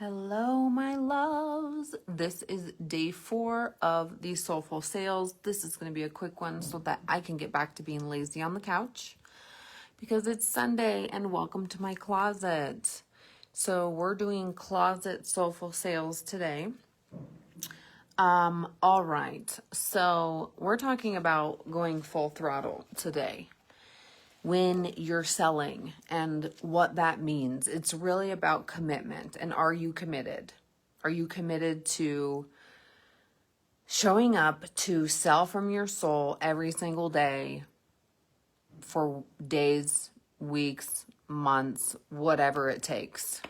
Hello, my loves. This is day 4 of the Soulful Sales. This is going to be a quick one so that I can get back to being lazy on the couch because it's Sunday and welcome to my closet. So we're doing closet Soulful Sales today. All right. So we're talking about going full throttle today. When you're selling and what that means. It's really about commitment. And are you committed? Are you committed to showing up to sell from your soul every single day for days, weeks, months, whatever it takes?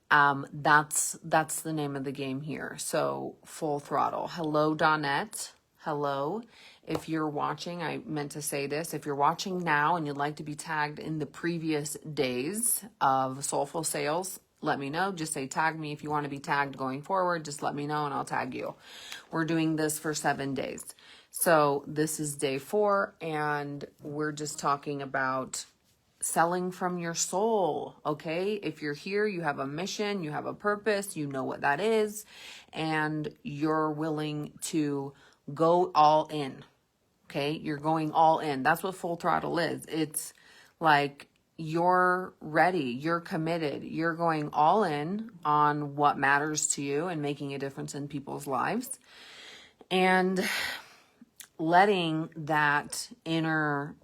That's the name of the game here. So full throttle. Hello, Donette. Hello. If you're watching, I meant to say this. If you're watching now and you'd like to be tagged in the previous days of Soulful Sales, let me know. Just say tag me if you want to be tagged going forward. Just let me know and I'll tag you. We're doing this for 7 days. So this is day 4 and we're just talking about selling from your soul, okay? If you're here, you have a mission, you have a purpose, you know what that is, and you're willing to go all in, okay? You're going all in. That's what full throttle is. It's like you're ready, you're committed, you're going all in on what matters to you and making a difference in people's lives, and letting that inner,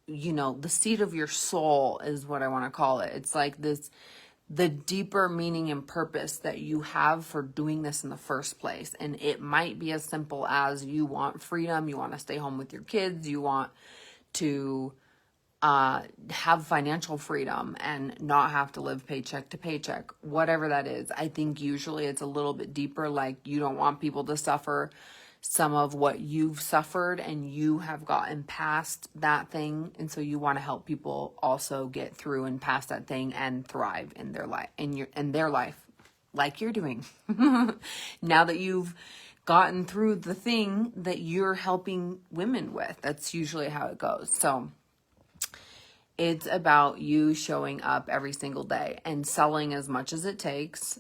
the seat of your soul is what I want to call it. It's like the deeper meaning and purpose that you have for doing this in the first place. And it might be as simple as you want freedom, you want to stay home with your kids, you want to have financial freedom and not have to live paycheck to paycheck, whatever that is. I think usually it's a little bit deeper, like you don't want people to suffer some of what you've suffered and you have gotten past that thing, and so you want to help people also get through and past that thing and thrive in their life, in their life, like you're doing now that you've gotten through the thing that you're helping women with. That's usually how it goes. So it's about you showing up every single day and selling as much as it takes,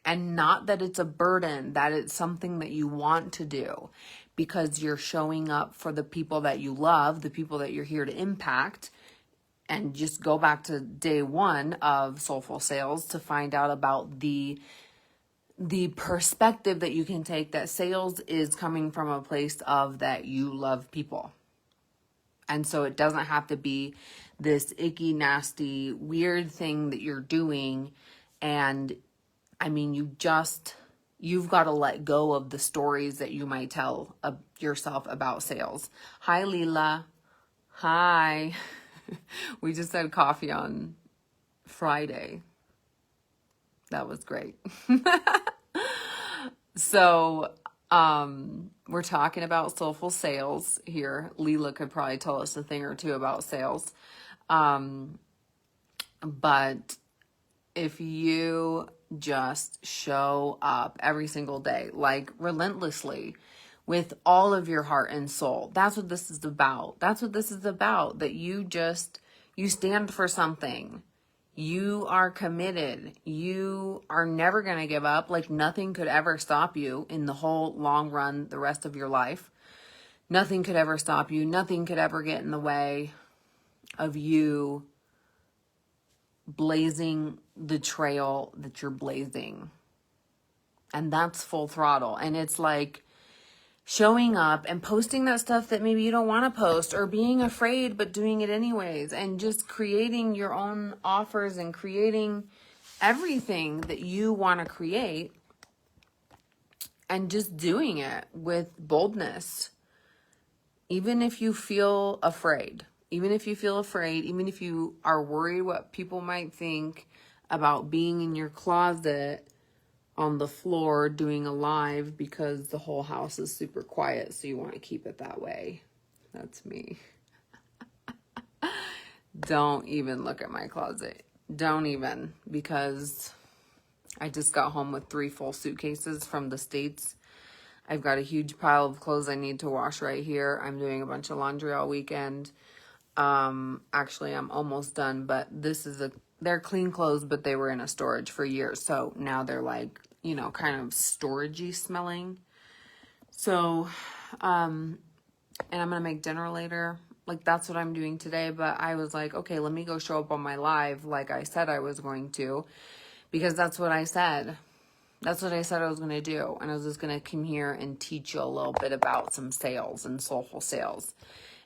and not that it's a burden, that it's something that you want to do because you're showing up for the people that you love, the people that you're here to impact. And just go back to day 1 of Soulful Sales to find out about the perspective that you can take, that sales is coming from a place of that you love people. And so it doesn't have to be this icky, nasty, weird thing that you're doing. And I mean, you've got to let go of the stories that you might tell yourself about sales. Hi, Leela. Hi. We just had coffee on Friday. That was great. So, we're talking about Soulful Sales here. Leela could probably tell us a thing or two about sales. But if you just show up every single day, like relentlessly, with all of your heart and soul, that's what this is about. That's what this is about, that you stand for something. You are committed. You are never going to give up. Like nothing could ever stop you in the whole long run, the rest of your life. Nothing could ever stop you. Nothing could ever get in the way of you blazing the trail that you're blazing. And that's full throttle. And it's like showing up and posting that stuff that maybe you don't want to post, or being afraid but doing it anyways, and just creating your own offers and creating everything that you want to create and just doing it with boldness. Even if you feel afraid, even if you are worried what people might think about being in your closet on the floor doing a live because the whole house is super quiet, so you want to keep it that way. That's me. Don't even look at my closet. Don't even, because I just got home with 3 full suitcases from the States. I've got a huge pile of clothes I need to wash right here. I'm doing a bunch of laundry all weekend. Actually, I'm almost done, but this is they're clean clothes, but they were in a storage for years. So now they're like, you know, kind of storagey smelling. So, and I'm going to make dinner later. Like, that's what I'm doing today. But I was like, okay, let me go show up on my live like I said I was going to, because that's what I said. That's what I said I was going to do. And I was just going to come here and teach you a little bit about some sales and soulful sales.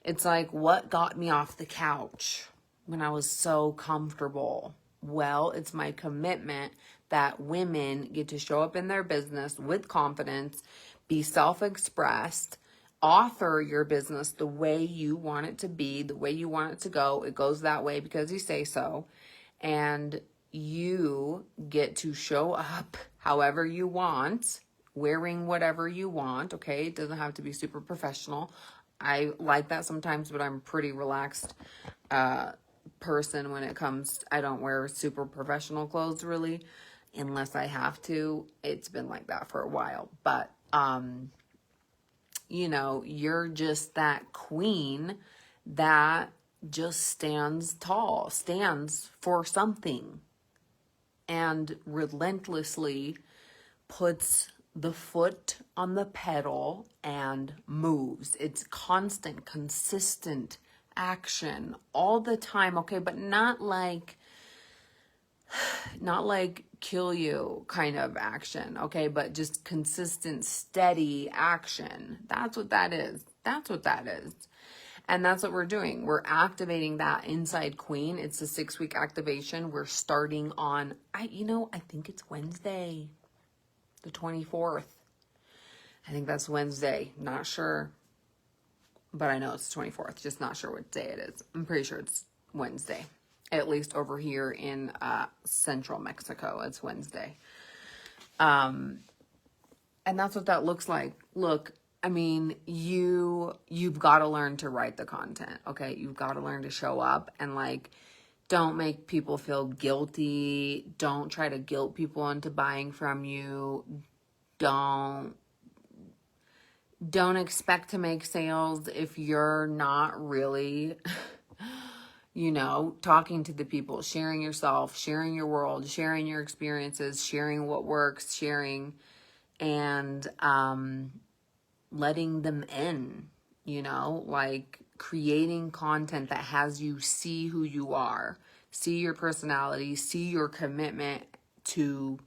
It's like, what got me off the couch when I was so comfortable? Well, it's my commitment that women get to show up in their business with confidence, be self-expressed, author your business the way you want it to be, the way you want it to go. It goes that way because you say so. And you get to show up however you want, wearing whatever you want, okay? It doesn't have to be super professional. I like that sometimes, but I'm a pretty relaxed person when it comes. I don't wear super professional clothes really, unless I have to. It's been like that for a while. But, you know, you're just that queen that just stands tall, stands for something, and relentlessly puts the foot on the pedal and moves. It's constant, consistent action all the time, okay? But not like kill you kind of action, okay? But just consistent, steady action. That's what that is. That's what that is. And that's what we're doing. We're activating that inside queen. It's a 6-week activation. We're starting on, I think it's Wednesday, the 24th. I think that's Wednesday. Not sure. But I know it's the 24th. Just not sure what day it is. I'm pretty sure it's Wednesday. At least over here in central Mexico, it's Wednesday. And that's what that looks like. Look, I mean, you've got to learn to write the content, okay? You've got to learn to show up and like, don't make people feel guilty. Don't try to guilt people into buying from you. Don't expect to make sales if you're not really, talking to the people, sharing yourself, sharing your world, sharing your experiences, sharing what works, sharing and letting them in, like creating content that has you see who you are, see your personality, see your commitment to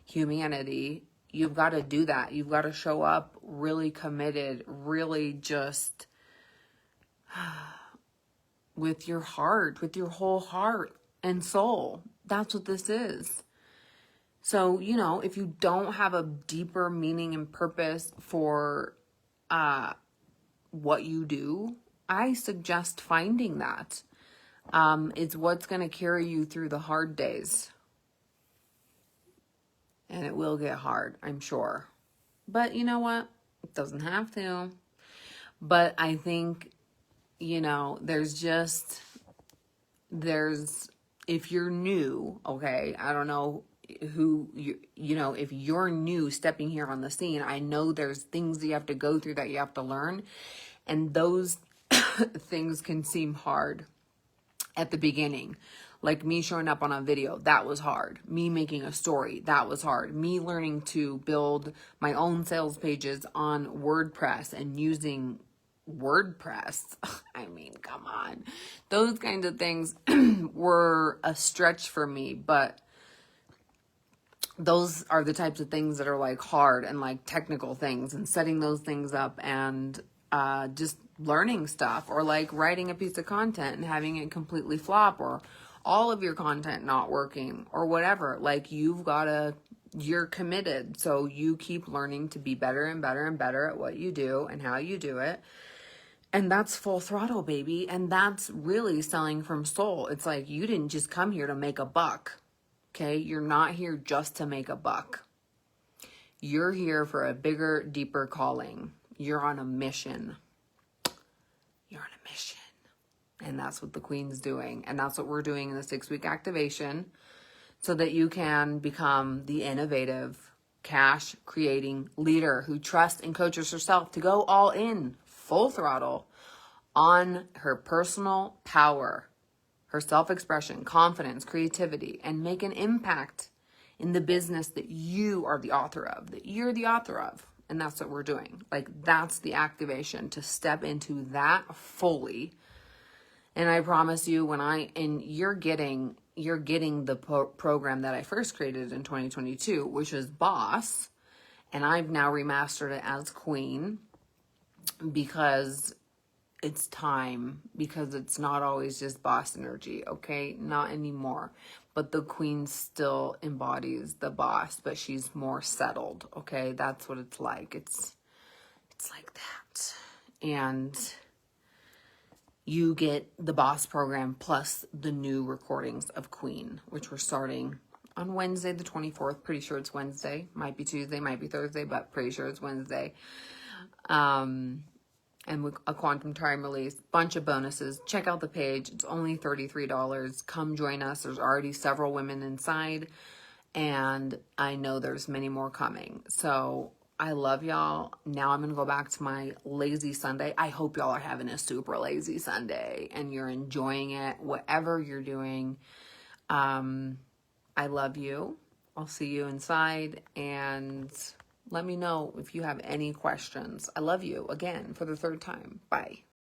humanity. You've got to do that. You've got to show up really committed, really just with your heart, with your whole heart and soul. That's what this is. So, if you don't have a deeper meaning and purpose for what you do, I suggest finding that. It's what's going to carry you through the hard days. And it will get hard, I'm sure. But you know what? It doesn't have to. But I think, if you're new, okay, I don't know who, if you're new stepping here on the scene, I know there's things that you have to go through that you have to learn. And those things can seem hard at the beginning. Like me showing up on a video, that was hard. Me making a story, that was hard. Me learning to build my own sales pages on WordPress and using WordPress. I mean, come on. Those kinds of things were a stretch for me, but those are the types of things that are like hard and like technical things, and setting those things up and just learning stuff, or like writing a piece of content and having it completely flop, or all of your content not working, or whatever. Like you're committed. So you keep learning to be better and better and better at what you do and how you do it. And that's full throttle, baby. And that's really selling from soul. It's like, you didn't just come here to make a buck. Okay. You're not here just to make a buck. You're here for a bigger, deeper calling. You're on a mission. You're on a mission. And that's what the Queen's doing. And that's what we're doing in the 6-week activation, so that you can become the innovative, cash creating leader who trusts and coaches herself to go all in, full throttle, on her personal power, her self-expression, confidence, creativity, and make an impact in the business that you are the author of, that you're the author of. And that's what we're doing. Like, that's the activation, to step into that fully. And I promise you, you're getting the program that I first created in 2022, which is Boss. And I've now remastered it as Queen, because it's time, because it's not always just boss energy, okay? Not anymore. But the Queen still embodies the boss, but she's more settled, okay? That's what it's like. It's like that. And you get the Boss program plus the new recordings of Queen, which we're starting on Wednesday the 24th. Pretty sure it's Wednesday. Might be Tuesday, might be Thursday, but pretty sure it's Wednesday. And with a quantum time release, bunch of bonuses. Check out the page. It's only $33. Come join us. There's already several women inside, and I know there's many more coming. So I love y'all. Now I'm going to go back to my lazy Sunday. I hope y'all are having a super lazy Sunday and you're enjoying it, whatever you're doing. I love you. I'll see you inside, and let me know if you have any questions. I love you again for the third time. Bye.